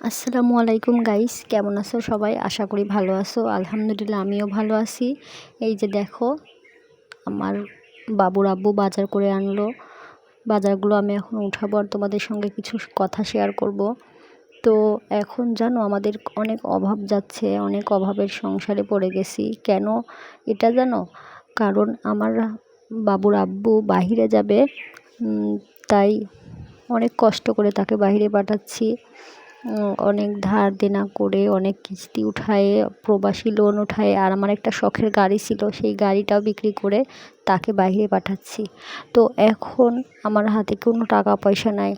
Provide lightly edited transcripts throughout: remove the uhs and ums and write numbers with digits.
আসসালামু আলাইকুম গাইস, কেমন আছো সবাই? আশা করি ভালো আছো। আলহামদুলিল্লাহ আমিও ভালো আছি। এই যে দেখো, আমার বাবুর আব্বু বাজার করে আনলো। বাজারগুলো আমি এখন উঠাবো আর তোমাদের সঙ্গে কিছু কথা শেয়ার করব। তো এখন জানো, আমাদের অনেক অভাব যাচ্ছে, অনেক অভাবের সংসারে পড়ে গেছি। কেন এটা জানো? কারণ আমার বাবুর আব্বু বাহিরে যাবে, তাই অনেক কষ্ট করে তাকে বাইরে পাঠাচ্ছি। অনেক ধার দেনা করে, অনেক কিস্তি উঠায়ে, প্রবাসী লোন উঠায়ে, আর আমার একটা শখের গাড়ি ছিল, সেই গাড়িটাও বিক্রি করে তাকে বাইরে পাঠাচ্ছি। তো এখন আমার হাতে কোনো টাকা পয়সা নাই।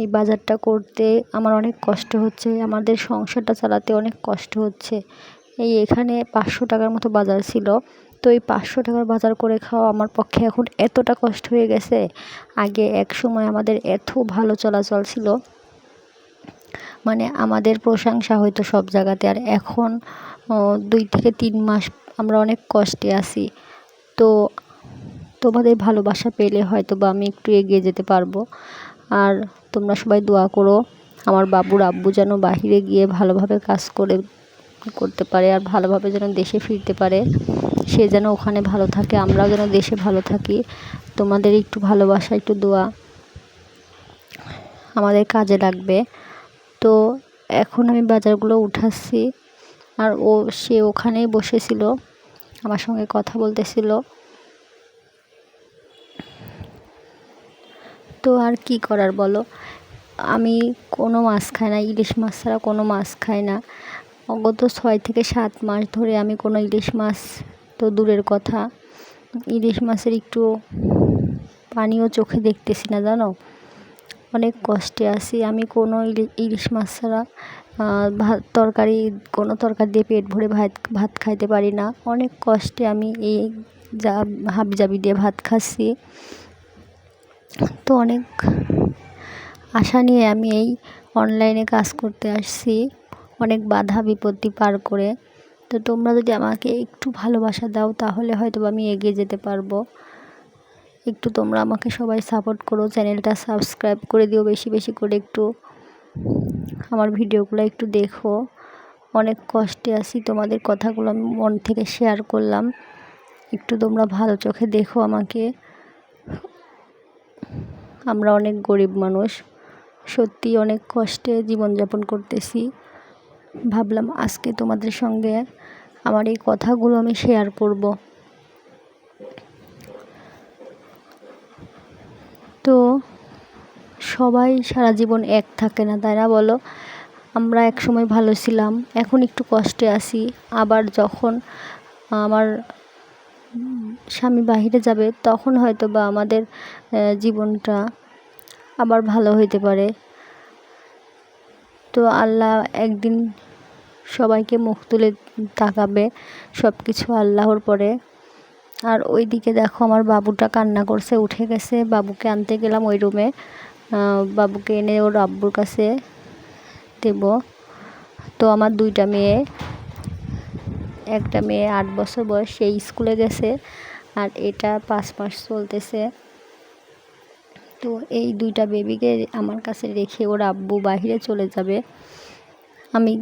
এই বাজারটা করতে আমার অনেক কষ্ট হচ্ছে, আমাদের সংসারটা চালাতে অনেক কষ্ট হচ্ছে। এখানে 500 টাকার মতো বাজার ছিল। তো এই 500 টাকার বাজার করে খাওয়া আমার পক্ষে এখন এতটা কষ্ট হয়ে গেছে। আগে এক সময় আমাদের এত ভালো চলাচল ছিল, মানে আমাদের প্রশংসা হয়তো সব জায়গাতে। আর এখন 2 থেকে 3 মাস আমরা অনেক কষ্টে আছি। তো তোমাদের ভালোবাসা পেলে হয়তো বা আমি একটু এগিয়ে যেতে পারবো। আর তোমরা সবাই দোয়া করো আমার বাবুর আব্বু যেন বাহিরে গিয়ে ভালোভাবে কাজ করতে পারে, আর ভালোভাবে যেন দেশে ফিরতে পারে। সে যেন ওখানে ভালো থাকে, আমরাও যেন দেশে ভালো থাকি। তোমাদের একটু ভালোবাসা, একটু দোয়া আমাদের কাজে লাগবে। তো এখন আমি বাজারগুলো উঠাচ্ছি, আর সে ওখানেই বসেছিল, আমার সঙ্গে কথা বলতেছিল। তো আর কি করার বলো, আমি কোনো মাছ খাই না, ইলিশ মাছ ছাড়া কোনো মাছ খাই না। গত 6 থেকে 7 মাস ধরে আমি কোনো ইলিশ মাছ তো দূরের কথা, ইলিশ মাছের একটু পানিও চোখে দেখতেছি না, জানো। অনেক কষ্টে আছি আমি। কোনো ইলিশ মাছ ছাড়া কোনো তরকারি দিয়ে পেট ভরে ভাত খাইতে পারি না। অনেক কষ্টে আমি এই হাবিজাবি দিয়ে ভাত খাচ্ছি। তো অনেক আশা নিয়ে আমি এই অনলাইনে কাজ করতে আসছি, অনেক বাধা বিপত্তি পার করে। তো তোমরা যদি আমাকে একটু ভালোবাসা দাও, তাহলে হয়তো আমি এগিয়ে যেতে পারবো। একটু তোমরা আমাকে সবাই সাপোর্ট করো, চ্যানেলটা সাবস্ক্রাইব করে দিও বেশি বেশি করে। একটু আমার ভিডিওগুলো একটু দেখো। অনেক কষ্টে আছি, তোমাদের কথাগুলো আমি মন থেকে শেয়ার করলাম। একটু তোমরা ভালো চোখে দেখো আমাকে। আমরা অনেক গরিব মানুষ, সত্যি অনেক কষ্টে জীবনযাপন করতেছি। ভাবলাম আজকে তোমাদের সঙ্গে আমার এই কথাগুলো আমি শেয়ার করব। তো সবাই সারা জীবন এক থাকে না, তাই না বলো? আমরা এক সময় ভালো ছিলাম, এখন একটু কষ্টে আছি। আবার যখন আমার স্বামী বাহিরে যাবে, তখন হয়তো বা আমাদের জীবনটা আবার ভালো হইতে পারে। তো আল্লাহ একদিন সবাইকে মুখ তুলে তাকাবে, সব কিছু আল্লাহর পরে। আর ওই দিকে দেখো, আমার বাবুটা কান্না করছে, উঠে গেছে। বাবুকে আনতে গেলাম ওই রুমে, বাবুকে এনে ওর আব্বুর কাছে দেব। তো আমার 2টা মেয়ে, একটা মেয়ে 8 বছর বয়স, সেই স্কুলে গেছে, আর এটা 5 মাস চলতেছে। তো এই 2টা বেবিকে আমার কাছে রেখে ওর আব্বু বাহিরে চলে যাবে। আমি